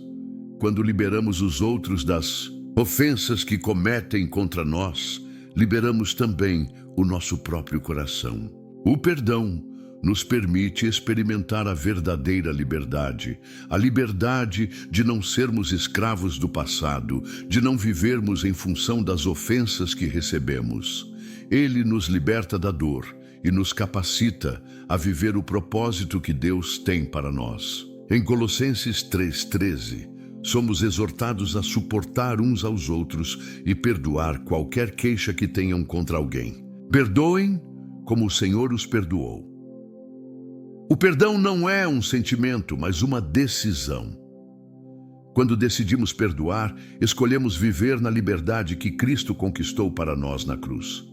Quando liberamos os outros das ofensas que cometem contra nós, liberamos também o nosso próprio coração. O perdão nos permite experimentar a verdadeira liberdade, a liberdade de não sermos escravos do passado, de não vivermos em função das ofensas que recebemos. Ele nos liberta da dor e nos capacita a viver o propósito que Deus tem para nós. Em Colossenses 3:13, somos exortados a suportar uns aos outros e perdoar qualquer queixa que tenham contra alguém. Perdoem como o Senhor os perdoou. O perdão não é um sentimento, mas uma decisão. Quando decidimos perdoar, escolhemos viver na liberdade que Cristo conquistou para nós na cruz.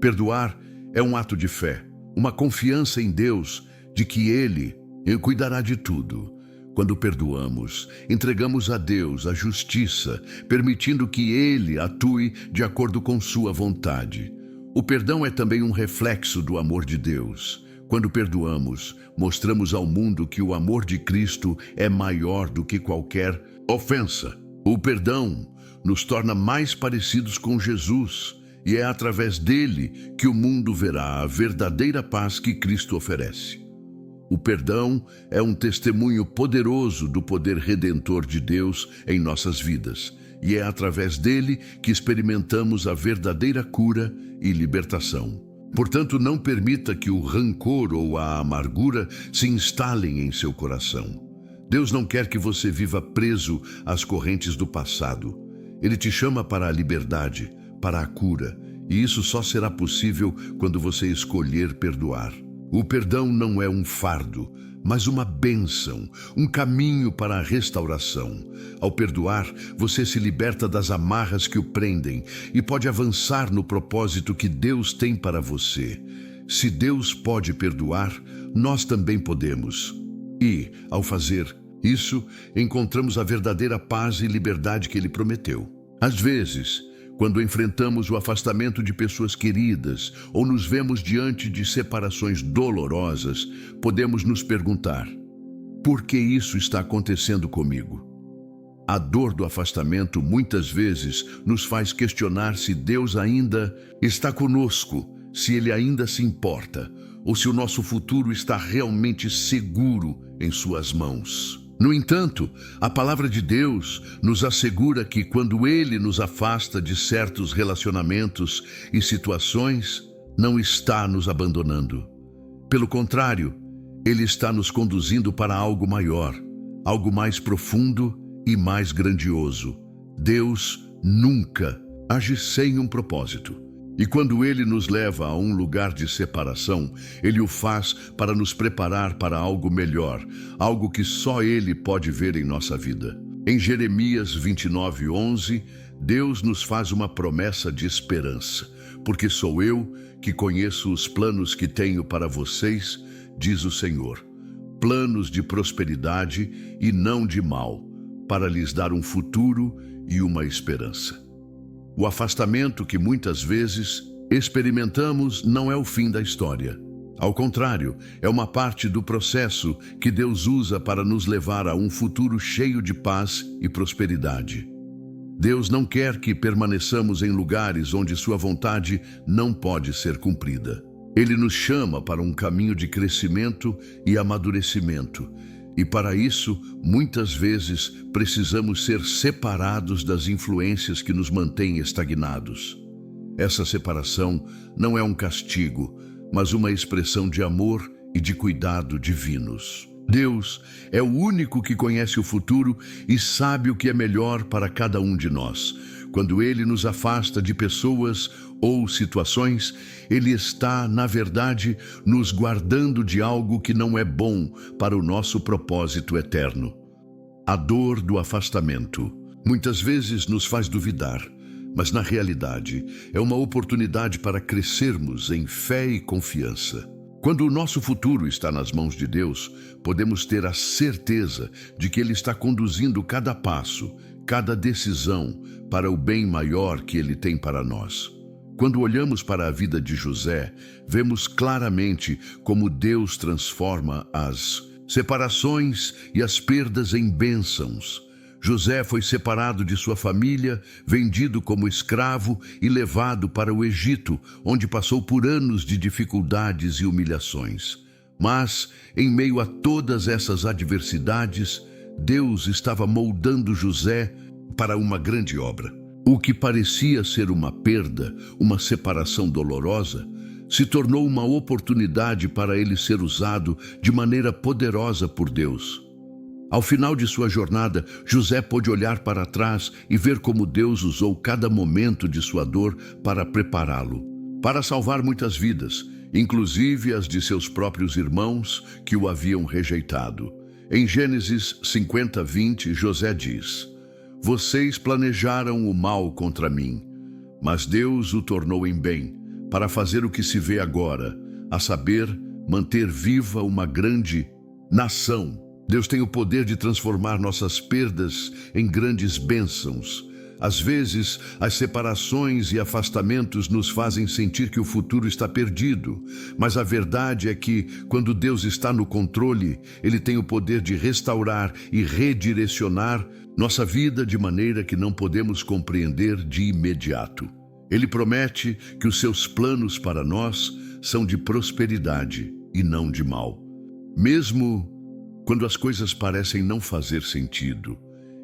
Perdoar é um ato de fé, uma confiança em Deus de que Ele cuidará de tudo. Quando perdoamos, entregamos a Deus a justiça, permitindo que Ele atue de acordo com sua vontade. O perdão é também um reflexo do amor de Deus. Quando perdoamos, mostramos ao mundo que o amor de Cristo é maior do que qualquer ofensa. O perdão nos torna mais parecidos com Jesus e é através dele que o mundo verá a verdadeira paz que Cristo oferece. O perdão é um testemunho poderoso do poder redentor de Deus em nossas vidas e é através dele que experimentamos a verdadeira cura e libertação. Portanto, não permita que o rancor ou a amargura se instalem em seu coração. Deus não quer que você viva preso às correntes do passado. Ele te chama para a liberdade, para a cura, e isso só será possível quando você escolher perdoar. O perdão não é um fardo, mas uma bênção, um caminho para a restauração. Ao perdoar, você se liberta das amarras que o prendem e pode avançar no propósito que Deus tem para você. Se Deus pode perdoar, nós também podemos. E, ao fazer isso, encontramos a verdadeira paz e liberdade que Ele prometeu. Às vezes, quando enfrentamos o afastamento de pessoas queridas ou nos vemos diante de separações dolorosas, podemos nos perguntar: por que isso está acontecendo comigo? A dor do afastamento muitas vezes nos faz questionar se Deus ainda está conosco, se Ele ainda se importa, ou se o nosso futuro está realmente seguro em Suas mãos. No entanto, a palavra de Deus nos assegura que quando Ele nos afasta de certos relacionamentos e situações, não está nos abandonando. Pelo contrário, Ele está nos conduzindo para algo maior, algo mais profundo e mais grandioso. Deus nunca age sem um propósito. E quando Ele nos leva a um lugar de separação, Ele o faz para nos preparar para algo melhor, algo que só Ele pode ver em nossa vida. Em Jeremias 29:11, Deus nos faz uma promessa de esperança. Porque sou eu que conheço os planos que tenho para vocês, diz o Senhor. Planos de prosperidade e não de mal, para lhes dar um futuro e uma esperança. O afastamento que muitas vezes experimentamos não é o fim da história. Ao contrário, é uma parte do processo que Deus usa para nos levar a um futuro cheio de paz e prosperidade. Deus não quer que permaneçamos em lugares onde Sua vontade não pode ser cumprida. Ele nos chama para um caminho de crescimento e amadurecimento. E para isso, muitas vezes, precisamos ser separados das influências que nos mantêm estagnados. Essa separação não é um castigo, mas uma expressão de amor e de cuidado divinos. Deus é o único que conhece o futuro e sabe o que é melhor para cada um de nós. Quando Ele nos afasta de pessoas ou situações, Ele está, na verdade, nos guardando de algo que não é bom para o nosso propósito eterno. A dor do afastamento muitas vezes nos faz duvidar, mas na realidade é uma oportunidade para crescermos em fé e confiança. Quando o nosso futuro está nas mãos de Deus, podemos ter a certeza de que Ele está conduzindo cada passo, cada decisão para o bem maior que Ele tem para nós. Quando olhamos para a vida de José, vemos claramente como Deus transforma as separações e as perdas em bênçãos. José foi separado de sua família, vendido como escravo e levado para o Egito, onde passou por anos de dificuldades e humilhações. Mas, em meio a todas essas adversidades, Deus estava moldando José para uma grande obra. O que parecia ser uma perda, uma separação dolorosa, se tornou uma oportunidade para ele ser usado de maneira poderosa por Deus. Ao final de sua jornada, José pôde olhar para trás e ver como Deus usou cada momento de sua dor para prepará-lo, para salvar muitas vidas, inclusive as de seus próprios irmãos que o haviam rejeitado. Em Gênesis 50:20, José diz: "Vocês planejaram o mal contra mim, mas Deus o tornou em bem, para fazer o que se vê agora, a saber, manter viva uma grande nação." Deus tem o poder de transformar nossas perdas em grandes bênçãos. Às vezes, as separações e afastamentos nos fazem sentir que o futuro está perdido, mas a verdade é que, quando Deus está no controle, Ele tem o poder de restaurar e redirecionar nossa vida de maneira que não podemos compreender de imediato. Ele promete que os seus planos para nós são de prosperidade e não de mal. Mesmo quando as coisas parecem não fazer sentido,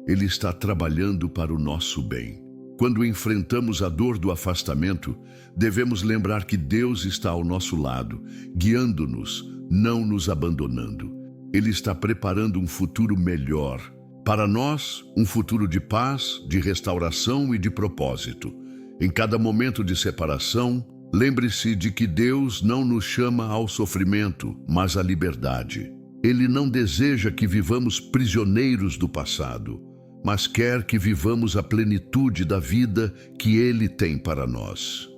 Ele está trabalhando para o nosso bem. Quando enfrentamos a dor do afastamento, devemos lembrar que Deus está ao nosso lado, guiando-nos, não nos abandonando. Ele está preparando um futuro melhor. Para nós, um futuro de paz, de restauração e de propósito. Em cada momento de separação, lembre-se de que Deus não nos chama ao sofrimento, mas à liberdade. Ele não deseja que vivamos prisioneiros do passado, mas quer que vivamos a plenitude da vida que Ele tem para nós.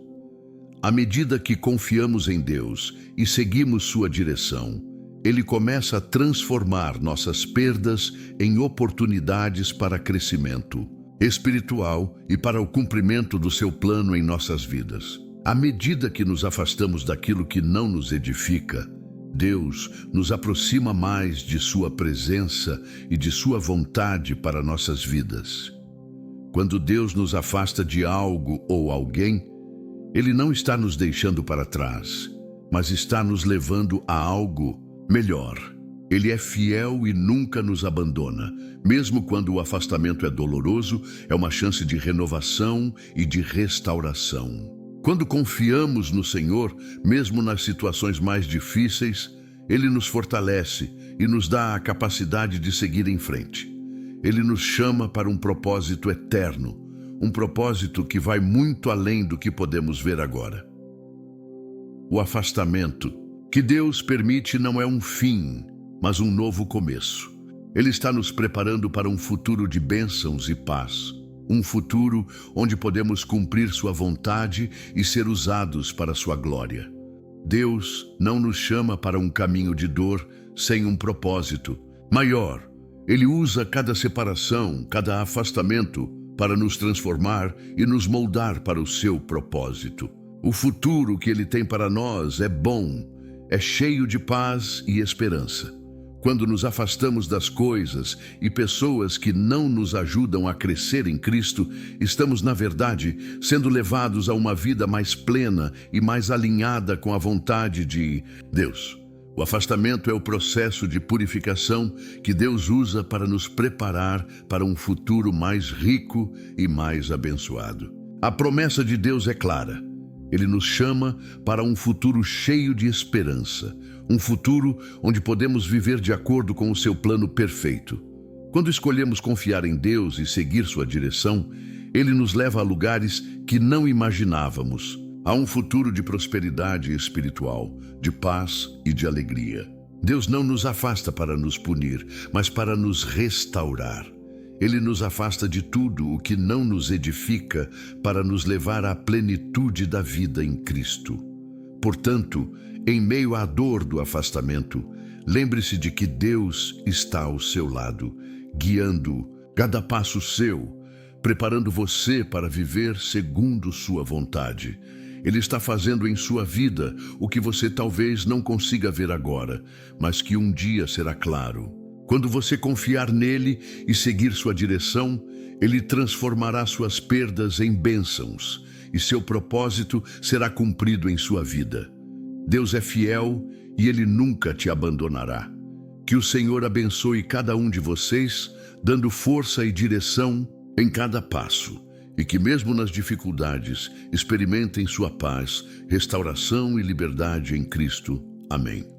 À medida que confiamos em Deus e seguimos sua direção, Ele começa a transformar nossas perdas em oportunidades para crescimento espiritual e para o cumprimento do seu plano em nossas vidas. À medida que nos afastamos daquilo que não nos edifica, Deus nos aproxima mais de sua presença e de sua vontade para nossas vidas. Quando Deus nos afasta de algo ou alguém, Ele não está nos deixando para trás, mas está nos levando a algo melhor. Ele é fiel e nunca nos abandona. Mesmo quando o afastamento é doloroso, é uma chance de renovação e de restauração. Quando confiamos no Senhor, mesmo nas situações mais difíceis, Ele nos fortalece e nos dá a capacidade de seguir em frente. Ele nos chama para um propósito eterno, um propósito que vai muito além do que podemos ver agora. O afastamento que Deus permite não é um fim, mas um novo começo. Ele está nos preparando para um futuro de bênçãos e paz. Um futuro onde podemos cumprir sua vontade e ser usados para sua glória. Deus não nos chama para um caminho de dor sem um propósito maior. Ele usa cada separação, cada afastamento para nos transformar e nos moldar para o seu propósito. O futuro que Ele tem para nós é bom, é cheio de paz e esperança. Quando nos afastamos das coisas e pessoas que não nos ajudam a crescer em Cristo, estamos, na verdade, sendo levados a uma vida mais plena e mais alinhada com a vontade de Deus. O afastamento é o processo de purificação que Deus usa para nos preparar para um futuro mais rico e mais abençoado. A promessa de Deus é clara. Ele nos chama para um futuro cheio de esperança, um futuro onde podemos viver de acordo com o seu plano perfeito. Quando escolhemos confiar em Deus e seguir sua direção, Ele nos leva a lugares que não imaginávamos, a um futuro de prosperidade espiritual, de paz e de alegria. Deus não nos afasta para nos punir, mas para nos restaurar. Ele nos afasta de tudo o que não nos edifica para nos levar à plenitude da vida em Cristo. Portanto, em meio à dor do afastamento, lembre-se de que Deus está ao seu lado, guiando cada passo seu, preparando você para viver segundo sua vontade. Ele está fazendo em sua vida o que você talvez não consiga ver agora, mas que um dia será claro. Quando você confiar nele e seguir sua direção, ele transformará suas perdas em bênçãos e seu propósito será cumprido em sua vida. Deus é fiel e ele nunca te abandonará. Que o Senhor abençoe cada um de vocês, dando força e direção em cada passo, e que mesmo nas dificuldades experimentem sua paz, restauração e liberdade em Cristo. Amém.